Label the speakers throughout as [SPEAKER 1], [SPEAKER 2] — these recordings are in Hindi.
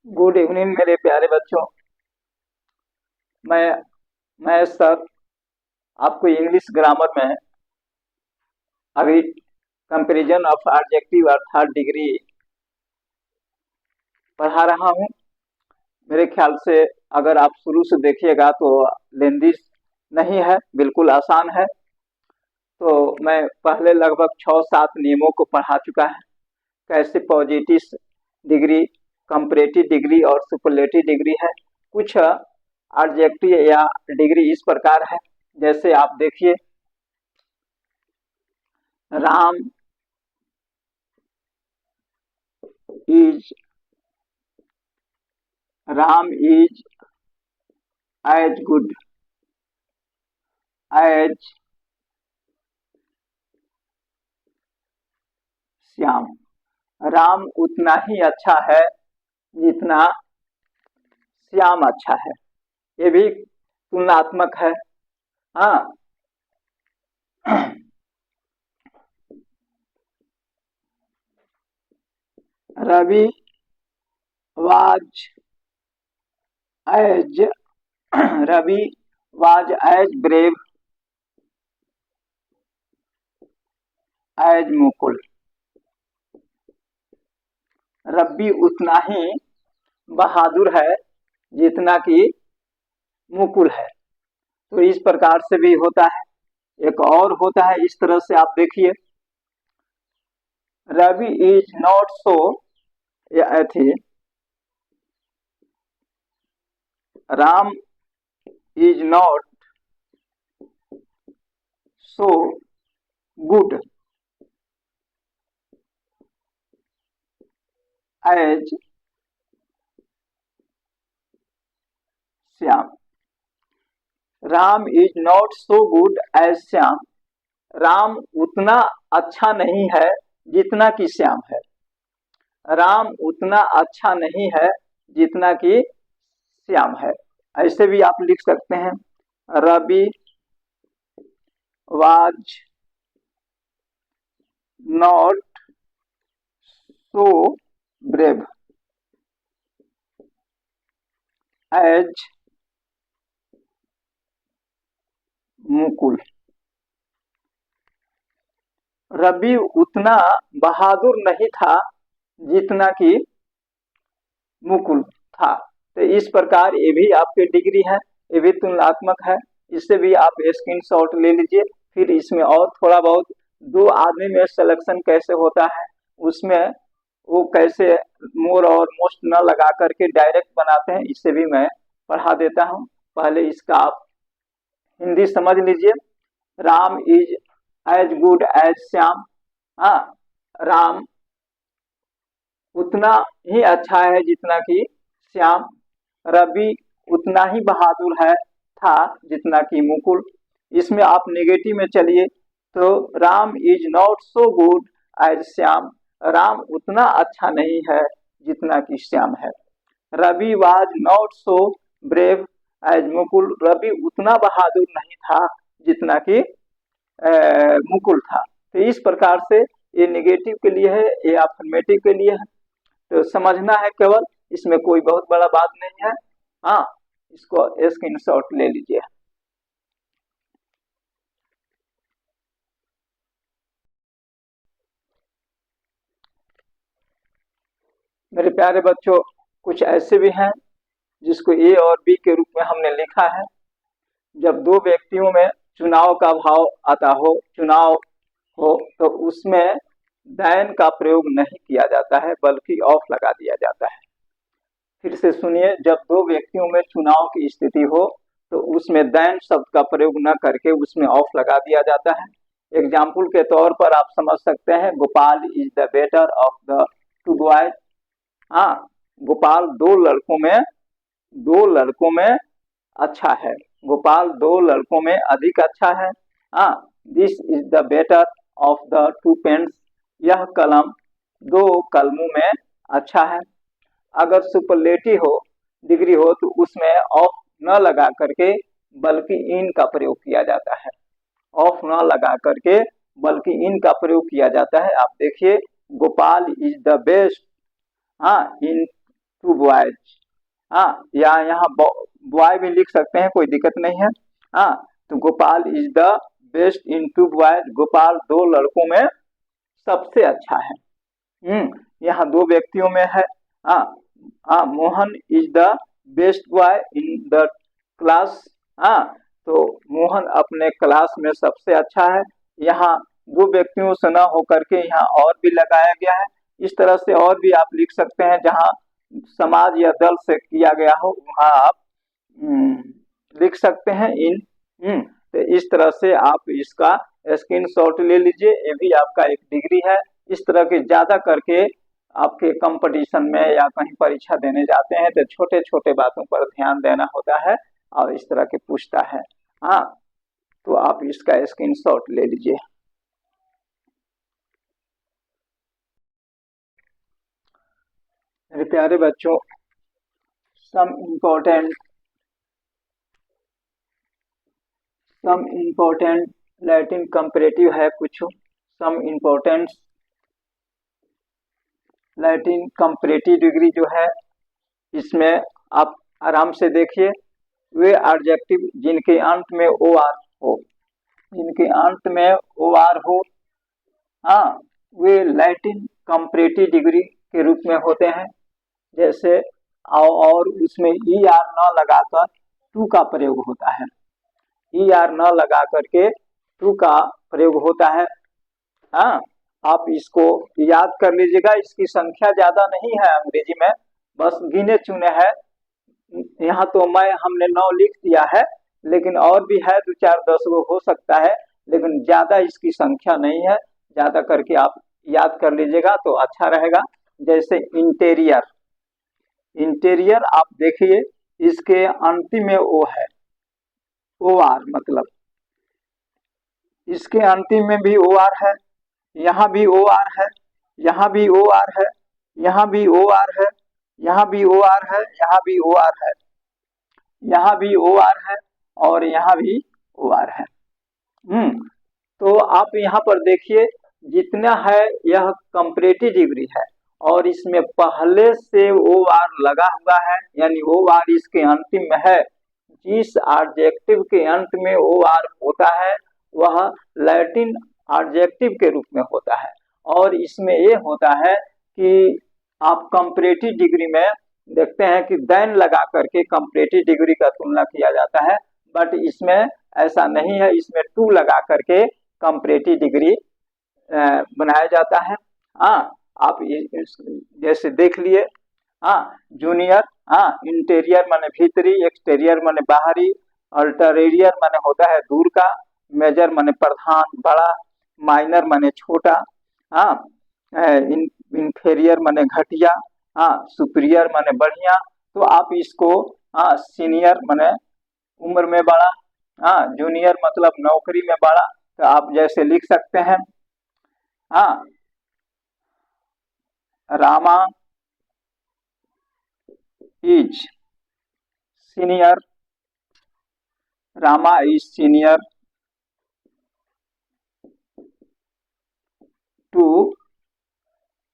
[SPEAKER 1] गुड इवनिंग मेरे प्यारे बच्चों। मैं मैं सर आपको इंग्लिश ग्रामर में अभी कंपैरिजन ऑफ एडजेक्टिव और थर्ड डिग्री पढ़ा रहा हूँ। मेरे ख्याल से अगर आप शुरू से देखिएगा तो लेंदी नहीं है, बिल्कुल आसान है। तो मैं पहले लगभग 6-7 नियमों को पढ़ा चुका है। कैसे पॉजिटिव डिग्री, कंपैरेटिव डिग्री और सुपरलेटिव डिग्री है। कुछ एडजेक्टिव या डिग्री इस प्रकार है, जैसे आप देखिए, Ram is Ram is as good as Shyam. Ram उतना ही अच्छा है जितना श्याम अच्छा है। ये भी तुलनात्मक है। हाँ। Ravi was as Ravi was as brave as Mukul. Ravi उतना ही बहादुर है जितना कि मुकुल है। तो इस प्रकार से भी होता है। एक और होता है इस तरह से, आप देखिए, रवि इज नॉट सो थी Ram is not so good as Shyam. Ram is not so good as Shyam. Ram उतना अच्छा नहीं है जितना कि श्याम है। राम उतना अच्छा नहीं है जितना कि श्याम है। ऐसे भी आप लिख सकते हैं, Ravi was not so brave as Mukul. Ravi उतना बहादुर नहीं था जितना कि मुकुल था। तो इस प्रकार ये भी आपके डिग्री है, ये भी तुलनात्मक है। इससे भी आप स्क्रीनशॉट ले लीजिए। फिर इसमें और थोड़ा बहुत दो आदमी में सिलेक्शन कैसे होता है, उसमें वो कैसे मोर और मोस्ट न लगा करके डायरेक्ट बनाते हैं, इससे भी मैं पढ़ा देता हूँ। पहले इसका आप हिंदी समझ लीजिए। Ram is as good as Shyam. हाँ, राम उतना ही अच्छा है जितना कि श्याम। रवि उतना ही बहादुर है था जितना कि मुकुल। इसमें आप नेगेटिव में चलिए तो Ram is not so good as Shyam. Ram उतना अच्छा नहीं है जितना कि श्याम है। Ravi was not so brave as Mukul. Ravi उतना बहादुर नहीं था जितना कि मुकुल था। तो इस प्रकार से ये नेगेटिव के लिए है, ये अफर्मेटिव के लिए है। तो समझना है केवल, इसमें कोई बहुत बड़ा बात नहीं है। हाँ, इसको स्क्रीनशॉट ले लीजिए। मेरे प्यारे बच्चों, कुछ ऐसे भी हैं जिसको ए और बी के रूप में हमने लिखा है। जब दो व्यक्तियों में चुनाव का भाव आता हो, चुनाव हो, तो उसमें दैन का प्रयोग नहीं किया जाता है बल्कि ऑफ लगा दिया जाता है। फिर से सुनिए, जब दो व्यक्तियों में चुनाव की स्थिति हो तो उसमें दैन शब्द का प्रयोग न करके उसमें ऑफ लगा दिया जाता है। एग्जाम्पल के तौर पर आप समझ सकते हैं, Gopal is the better of the to boys. हाँ, गोपाल दो लड़कों में अच्छा है। गोपाल दो लड़कों में अधिक अच्छा है। हाँ, this is the better of the two pens. यह कलम दो कलमों में अच्छा है। अगर सुपरलेटिव हो डिग्री हो तो उसमें ऑफ न लगा करके बल्कि इन का प्रयोग किया जाता है। ऑफ न लगा करके बल्कि इन का प्रयोग किया जाता है। आप देखिए, गोपाल इज द बेस्ट, हाँ, इन टू बॉयज। हाँ, या यहाँ बॉय भी लिख सकते हैं, कोई दिक्कत नहीं है। हाँ, तो Gopal is the best in two boys, Gopal दो लड़कों में सबसे अच्छा है। यहाँ दो व्यक्तियों में है। हाँ, हाँ, Mohan is the best boy in the class. हाँ, तो मोहन अपने क्लास में सबसे अच्छा है। यहाँ दो व्यक्तियों से न होकर के यहाँ और भी लगाया गया है। इस तरह से और भी आप लिख सकते हैं, जहाँ समाज या दल से किया गया हो वहाँ आप लिख सकते हैं इन। तो इस तरह से आप इसका स्क्रीनशॉट ले लीजिए, ये भी आपका एक डिग्री है। इस तरह के ज्यादा करके आपके कंपटीशन में या कहीं परीक्षा देने जाते हैं तो छोटे छोटे बातों पर ध्यान देना होता है और इस तरह के पूछता है। हाँ, तो आप इसका स्क्रीनशॉट ले लीजिए। मेरे प्यारे बच्चों, सम इम्पोर्टेंट लैटिन कंपैरेटिव है कुछ। Some important Latin comparative degree जो है, इसमें आप आराम से देखिए। वे एडजेक्टिव जिनके अंत में ओ आर हो, जिनके अंत में ओ आर हो, हाँ, वे लैटिन कंपैरेटिव डिग्री के रूप में होते हैं। जैसे और उसमें ई आर न लगाकर टू का प्रयोग होता है। ई आर न लगा करके टू का प्रयोग होता है। हाँ, आप इसको याद कर लीजिएगा। इसकी संख्या ज्यादा नहीं है अंग्रेजी में, बस गिने चुने हैं। यहाँ तो हमने 9 लिख दिया है, लेकिन और भी है 2 4 10 गो हो सकता है, लेकिन ज्यादा इसकी संख्या नहीं है। ज्यादा करके आप याद कर लीजिएगा तो अच्छा रहेगा। जैसे इंटीरियर, इंटीरियर आप देखिए, इसके अंतिम में ओ है, ओ आर मतलब इसके अंतिम में भी ओ आर है, यहाँ भी ओ आर है, यहाँ भी ओ आर है, यहाँ भी ओ आर है, यहाँ भी ओ आर है, यहाँ भी ओ आर है, यहाँ भी ओ आर है और यहाँ भी ओ आर है। तो आप यहाँ पर देखिए, जितना है यह कंपैरेटिव डिग्री है और इसमें पहले से ओ आर लगा हुआ है, यानी ओ आर इसके अंतिम में है। जिस एडजेक्टिव के अंत में ओ आर होता है वह लैटिन एडजेक्टिव के रूप में होता है। और इसमें ये होता है कि आप कंपैरेटिव डिग्री में देखते हैं कि देन लगा करके कंपैरेटिव डिग्री का तुलना किया जाता है, बट इसमें ऐसा नहीं है। इसमें टू लगा करके कंपैरेटिव डिग्री बनाया जाता है। हाँ, आप जैसे देख लिए। हाँ, जूनियर, हाँ, इंटीरियर माने भीतरी, एक्सटीरियर माने बाहरी, अल्टरियर माने होता है दूर का, मेजर माने प्रधान बड़ा, माइनर माने छोटा, हाँ, इंफेरियर माने घटिया, हाँ, सुपीरियर माने बढ़िया। तो आप इसको, हाँ, सीनियर माने उम्र में बड़ा, हाँ, जूनियर मतलब नौकरी में बड़ा। तो आप जैसे लिख सकते हैं, हाँ, Rama is senior, Rama is senior to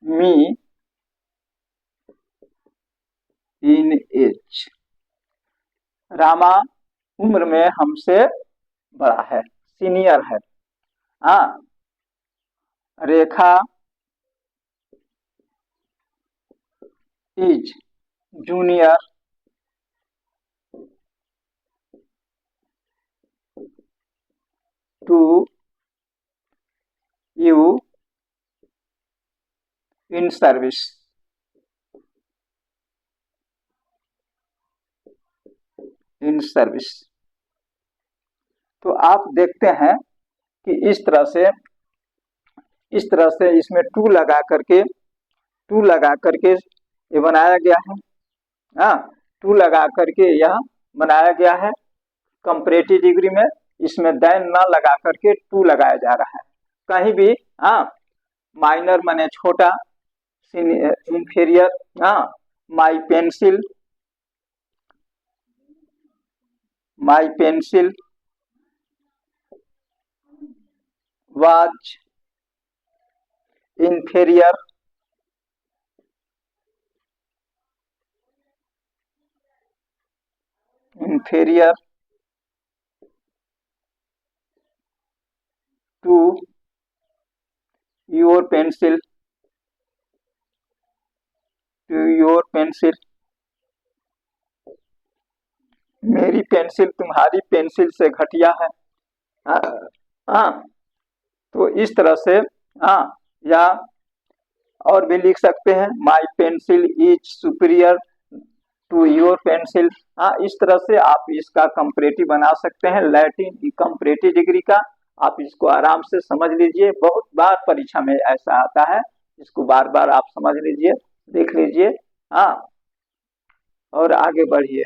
[SPEAKER 1] me in age. Rama उम्र में हमसे बड़ा है, सीनियर है। हाँ, Rekha is junior to you in service. In service. तो आप देखते हैं कि इस तरह से इसमें टू लगा करके ये बनाया गया है। हाँ, टू लगा करके यह बनाया गया है कंपैरेटिव डिग्री में। इसमें देन न लगा करके टू लगाया जा रहा है कहीं भी। हाँ, माइनर माने छोटा, इंफीरियर, हाँ, माई pencil, my pencil was inferior inferior to your pencil, मेरी पेंसिल तुम्हारी पेंसिल से घटिया है। हाँ हाँ, तो इस तरह से हाँ, या और भी लिख सकते हैं my pencil is superior to your pencil. हाँ, इस तरह से आप इसका कंपैरेटिव बना सकते हैं, लैटिन कंपैरेटिव डिग्री का। आप इसको आराम से समझ लीजिए, बहुत बार परीक्षा में ऐसा आता है, इसको बार बार आप समझ लीजिए, देख लीजिए। हाँ, और आगे बढ़िए।